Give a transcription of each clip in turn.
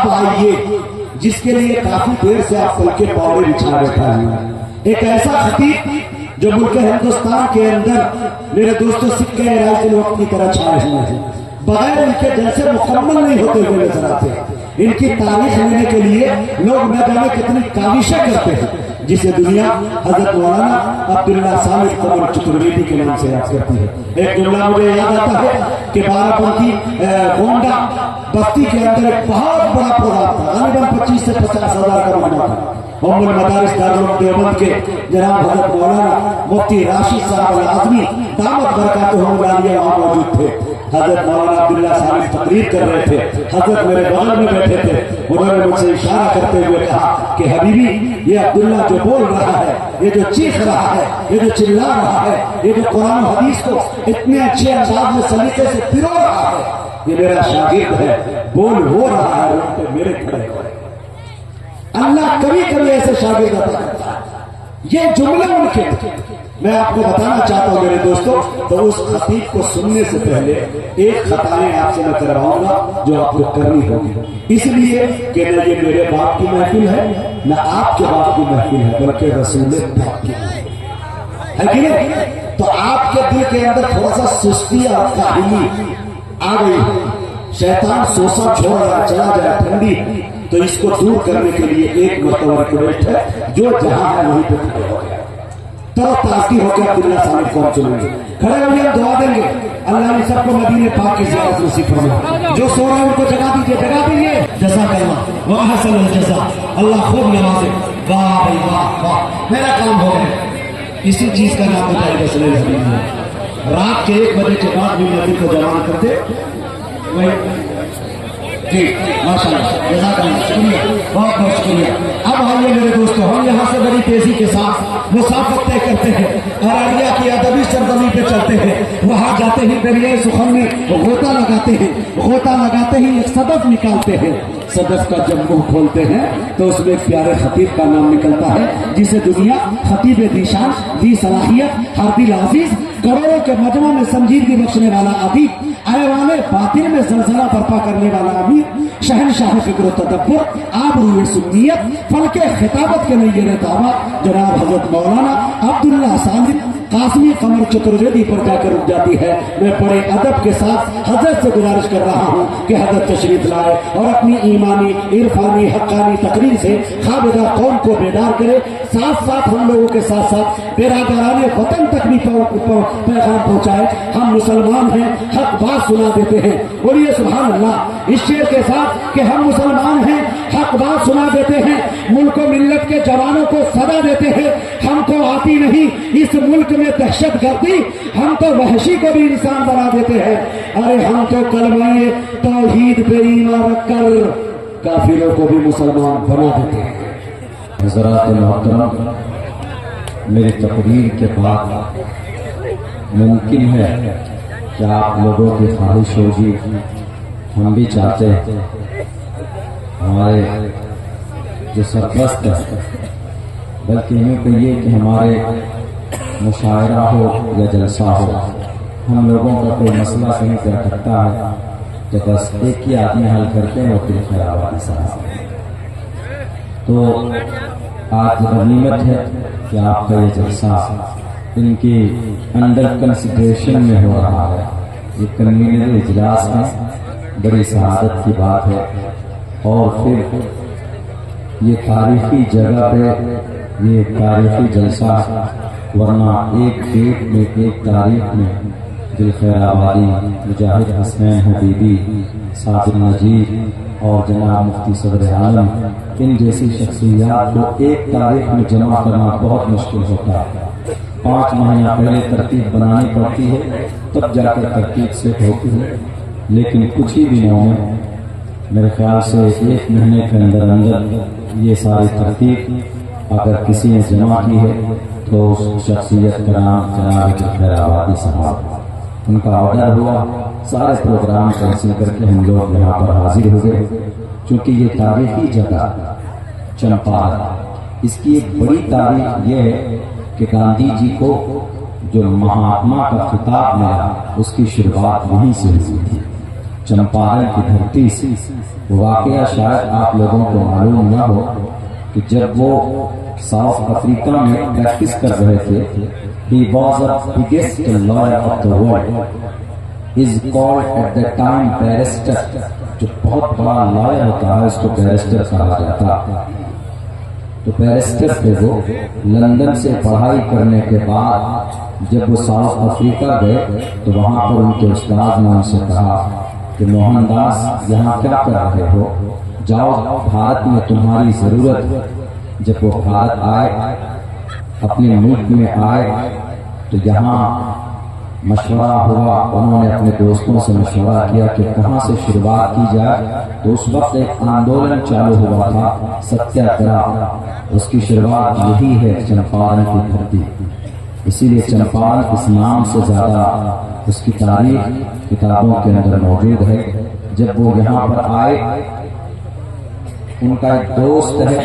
अब आइए जिसके लिए काफी देर से आप पल के पौड़े बिछा बैठा है, एक ऐसा खतीब जो मुल्क हिंदुस्तान के अंदर मेरे दोस्तों सिक्के राइफल वक्त की तरह छाए हुए हैं, बगैर इनके जलसे मुकम्मल नहीं होते हुए नजर आते। इनकी तारीफ लेने के लिए लोग न जाने कितनी काविशें करते हैं, जिसे दुनिया हजरत मौलाना अब्दुल्ला सामिद कमर चतुर्वेदी के नाम से याद करती है। एक जुमला मुझे याद आता है कि बाराबंकी गोंडा बस्ती के अंदर एक बहुत बड़ा प्रोग्राम था, तकरीबन 25 से 50,000 का महीना था। उम्मुल मदारिस दारुल देवबंद के जनाब हजरत मौलाना मुफ्ती राशिद साहब अल आज़मी दामत बरकातुहुम आलिया वहां मौजूद थे। हजरत मौलाना अब्दुल्ला साहब तकरीर कर रहे थे, हजरत मेरे बगल में बैठे थे। उन्होंने मुझसे इशारा करते हुए कहा कि हबीबी, ये अब्दुल्ला जो बोल रहा है, ये जो चीख रहा है, ये जो चिल्ला रहा है, ये जो कुरान हदीस को इतने अच्छे अंदाज में सलीके से पिरो रहा है, ये मेरा शागिर्द है, बोल हो रहा है, उन पे मेरे खड़े हो। अल्लाह कभी कभी ऐसे शागिर्द अता करता है। ये जुमले उनके मैं आपको बताना चाहता हूं मेरे दोस्तों। तो उस खतीब को सुनने से पहले एक खताएं आपसे मैं करवाऊंगा जो आपको करनी होगी, इसलिए कि न ये मेरे बाप की महफिल है, न आपके बाप की महफिल है, बल्कि रसूल पाक की है कि नहीं। तो आपके दिल के अंदर थोड़ा सा सुस्ती और काहिली आ गई, शैतान सोसा छोड़ रहा चला जाए ठंडी, तो इसको दूर करने के लिए एक मरतबा रिक्वेस्ट है, जो जहां है वहीं पे खड़े हो गया, तो ताज़गी होकर अब्दुल्ला साहब कौन चलेंगे, खड़े होंगे, हम दुआ देंगे। अल्लाह ने सबको मदीने पाक की ज़ियारत नसीब फरमाए। जो सो रहे हैं उनको जगा दीजिए, जगा दीजिए। जज़ाकल्लाह व अहसन जज़ा, अल्लाह खूब नवाजे। वाह भाई वाह वाह, मेरा काम हो गया। इसी चीज का नाम बताया गया, रात के 1 बजे के बाद भी नबी को जवान करते वही जी, माशाअल्लाह, जज़ाकल्लाह, शुक्रिया, बहुत बहुत शुक्रिया। अब आइए मेरे दोस्तों, हम यहाँ से बड़ी तेजी के साथ मुसाफत तय करते हैं, अररिया की अदबी सरजमी पे चलते हैं। वहां जाते ही दरिया सुखन में गोता लगाते हैं, गोता लगाते ही एक सदफ निकालते हैं। सदफ का जब मुंह खोलते हैं तो उसमें एक प्यारे खतीब का नाम निकलता है, जिसे दुनिया खतीब दीशान, दी सलाहियत, हरदिल अजीज, करोड़ों के मजमा में संजीदगी बख्शने वाला अदीब, आयवाने बातिन में जलजला बर्पा करने वाला अमीर, शहनशाह फिक्र तदब्बुर, आबरूए सुन्नियत, फलके खिताबत के नय्यर दावा जनाब हजरत मौलाना अब्दुल्ला सामिद कासमी कमर चतुर्वेदी पर जाकर रुक जाती है। मैं बड़े अदब के साथ हजरत से गुजारिश कर रहा हूँ कि हजरत तशरीफ लाए और अपनी ईमानी, इरफानी, हक्कानी तकरीर से खाबिदा कौम को बेदार करे, साथ साथ हम लोगों के साथ साथ बेरादराने वतन तक भी पैगाम पहुँचाए। हम मुसलमान हैं, हक बात सुना देते हैं। बोलिए सुभान अल्लाह इस शेर के साथ कि हम मुसलमान हैं, हक बात सुना देते हैं, मुल्क मिल्लत के जवानों को सदा देते हैं। हमको आती नहीं इस मुल्क में दहशत गर्दी, हम तो वहशी को भी इंसान बना देते हैं। अरे हम तो कलमाए तौहीद पे ईमान रखकर काफिरों को भी मुसलमान बना देते हैं। हज़रात मोहतरम, मेरी तकरीर के बाद मुमकिन है कि आप लोगों की ख्वाहिश होगी, हम भी चाहते हैं हमारे जो सरपरस्त है, बल्कि हमें कहिए कि हमारे मुशायरा हो या जलसा हो, हम लोगों का कोई मसला कहीं पे अटकता है तो बस एक ही आदमी हल करते हैं, वो फिर खैराबादी साहब। तो आज गनीमत है कि आपका ये जलसा इनकी अंडर कंसिडरेशन में हो रहा है। ये कन्वीनर इजलास में बड़ी सआदत की बात है, और फिर ये तारीखी जगह पे ये तारीखी जलसा, वरना एक डेट में, एक तारीख में दिलखैराबादी, मुजाहिद हसनैन हबीबी, साजिद नजीर और जनाब मुफ्ती सदर आलम, इन जैसी शख्सियात को एक तारीख में जमा करना बहुत मुश्किल होता है। 5 महीना पहले तरतीब बनानी पड़ती है, तब जाकर तरतीब से होती है। लेकिन कुछ ही दिनों में, मेरे ख्याल से 1 महीने के अंदर अंदर ये सारी तरतीब अगर किसी ने जमा की है तो उस शख्सियत का नाम जनाब खैराबादी साहब, उनका ऑर्डर हुआ, सारे प्रोग्राम कैंसिल करके हम लोग यहाँ पर हाजिर हो गए। क्योंकि ये तारीखी जगह चंपारण, इसकी एक बड़ी तारीख ये है कि गांधी जी को जो महात्मा का खिताब मिला उसकी शुरुआत वहीं से हुई थी। चंपारण की धरती से। वाकया शायद आप लोगों को मालूम न हो कि जब वो साउथ अफ्रीका में प्रैक्टिस कर रहे थे, he was the biggest lawyer of the world, is called at the time barrister. जो बहुत बड़ा लॉयर होता है उसको बैरिस्टर कहा जाता है। तो बैरिस्टर थे वो। लंदन से पढ़ाई करने के बाद जब वो साउथ अफ्रीका गए तो वहां पर उनके उस्ताद ने उनसे कहा कि मोहनदास यहाँ क्या कर रहे हो, जाओ भारत में तुम्हारी जरूरत। जब वो भारत आए, अपने मुल्क में आए, तो यहाँ मशवरा हुआ। उन्होंने अपने दोस्तों से मशवरा किया कि कहाँ से शुरुआत की जाए। तो उस वक्त एक आंदोलन चालू हुआ था, सत्याग्रह। उसकी शुरुआत यही है, चंपारण की धरती। इसीलिए चंपारण इस नाम से ज्यादा उसकी तारीख किताबों के अंदर मौजूद है। जब वो यहाँ पर आए, उनका एक दोस्त है,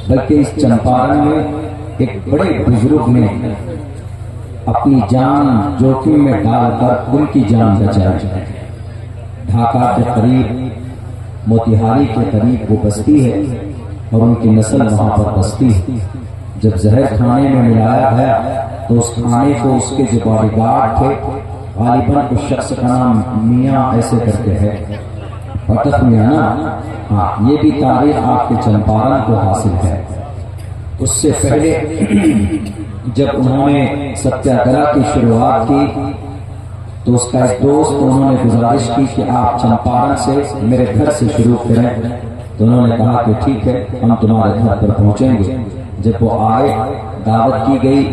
बल्कि इस चंपारण में एक बड़े बुजुर्ग ने अपनी जान जोखिम में डालकर उनकी जान बचाई। ढाका के करीब, मोतिहारी के करीब वो बस्ती है और उनकी नस्ल वहां पर बस्ती है। जब जहर खाने में मिलाया गया तो उस खाने को उसके जो बॉडीगार्ड थे, गालिबन उस शख्स का नाम मियाँ ऐसे करके है, फतह मियाँ ना, हाँ, ये भी तारीख आपके चंपारण को हासिल है। उससे पहले जब उन्होंने सत्याग्रह की शुरुआत की तो उसका एक दोस्त, उन्होंने गुजारिश की कि आप चंपारण से मेरे घर से शुरू करें। तो उन्होंने कहा कि ठीक है, हम तुम्हारे घर पर पहुंचेंगे। जब वो आए, दावत की गई,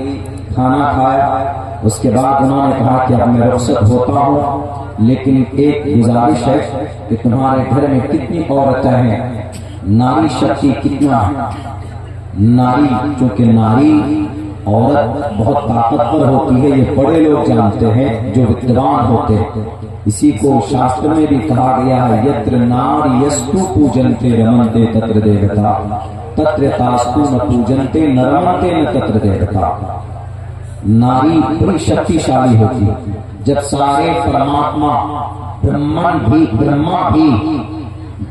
खाना खाया। उसके बाद उन्होंने कहा कि अब मैं रुखसत होता हूँ, लेकिन एक गुजारिश है कि तुम्हारे घर में कितनी औरतें हैं, नारी शक्ति कितना है। नारी, चूंकि नारी औरत बहुत ताकतवर होती है, ये बड़े लोग जानते हैं जो विद्वान होते हैं। इसी को शास्त्र में भी कहा गया है, यत्र नारी यस्तु पूजनते रमनते तत्र देवता, तत्र तास्तु न पूजनते न रमनते न तत्र देवता। नारी बड़ी शक्तिशाली होती है। जब सारे परमात्मा, ब्रह्मा भी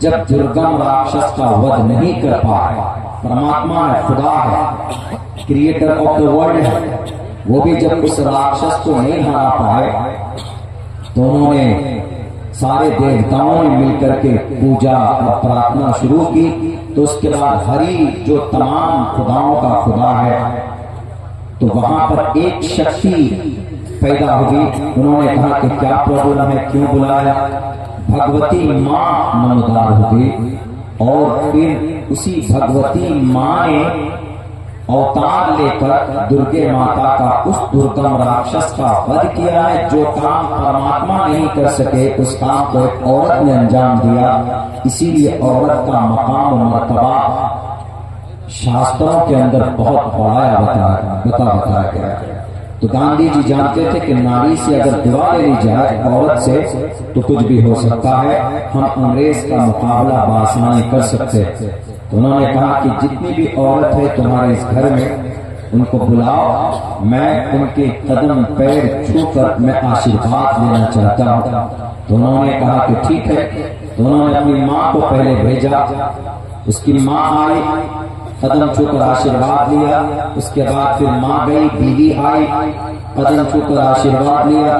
जब दुर्गम राक्षस का वध नहीं कर पाए, परमात्मा है, खुदा है, क्रिएटर ऑफ द वर्ल्ड है, वो भी जब उस राक्षस को नहीं हरा पाए तो उन्होंने सारे देवताओं ने मिलकर के पूजा और प्रार्थना शुरू की। तो उसके बाद हरि, जो तमाम खुदाओं का खुदा है, तो वहां पर एक शक्ति पैदा हुई। उन्होंने कहा कि क्या प्रॉब्लम है, क्यों बुलाया। भगवती माँ नमदार हो गई और फिर उसी भगवती माँ ने अवतार लेकर दुर्गे माता का उस दुर्गम राक्षस का वध किया है। जो काम परमात्मा नहीं कर सके, उस काम को एक औरत ने अंजाम दिया। इसीलिए औरत का मकाम और मर्तबा शास्त्रों के अंदर बहुत बताया गया है। तो गांधी जी जानते थे कि नारी से अगर दुआ लेनी जाए औरत से तो कुछ भी हो सकता है, हम अंग्रेज का मुकाबला बआसानी कर सकते। तो उन्होंने कहा कि जितनी भी औरत है तुम्हारे इस घर में, उनको बुलाओ, मैं उनके कदम पैर छूकर मैं आशीर्वाद लेना चाहता हूँ। तो उन्होंने कहा कि ठीक है। तो उन्होंने अपनी माँ को पहले भेजा। उसकी माँ आई, कदम छूकर आशीर्वाद लिया। उसके बाद फिर माँ गई, बीवी आई, कदम छूकर आशीर्वाद लिया।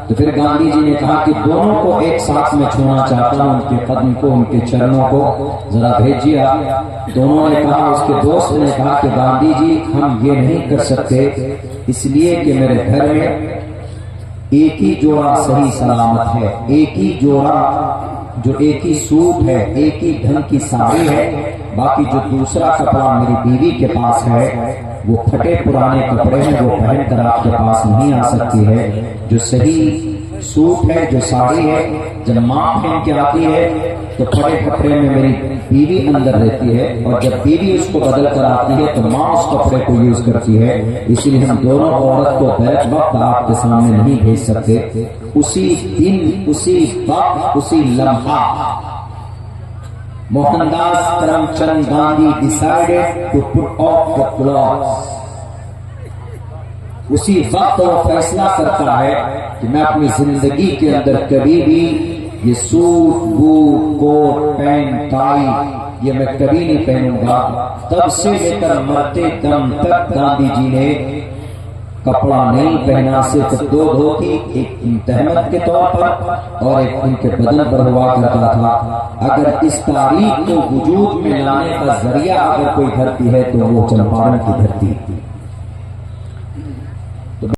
तो फिर गांधी जी ने कहा कि दोनों को एक साथ में छूना चाहता हूँ, उनके कदम को, उनके चरणों को जरा भेजिए। दोनों ने कहा, उसके दोस्त ने कहा कि गांधी जी हम ये नहीं कर सकते, इसलिए कि मेरे घर में एक ही जोड़ा सही सलामत है, एक ही जोड़ा जो एक ही सूट है, एक ही ढंग की साड़ी है। बाकी जो दूसरा कपड़ा मेरी बीवी के पास है वो फटे पुराने कपड़े हैं, वो पहनकर आपके पास नहीं आ सकती है। जो सही सूट है, जो साड़ी है, जब माँ पहन के आती है तो फटे कपड़े में मेरी बीवी अंदर रहती है, और जब बीवी उसको बदल कर आती है तो माँ उस कपड़े को यूज करती है। इसलिए हम दोनों औरत को बैक वक्त आपके सामने नहीं भेज सकते। उसी दिन, उसी वक्त, उसी लम्हा Mohandas Karamchand Gandhi decided to put off the clothes. उसी वक्त वो फैसला करता है कि मैं अपनी जिंदगी के अंदर कभी भी ये suit boot coat pant tie ये मैं कभी नहीं पहनूंगा। तब से लेकर मरते दम तक गांधी जी ने कपड़ा नहीं पहना, सिर्फ 2 धोती, एक तहमत के तौर पर और एक उनके बदन पर हुआ करता था। अगर इस तारीख को वजूद में लाने का जरिया अगर कोई धरती है तो वो चंपारण की धरती।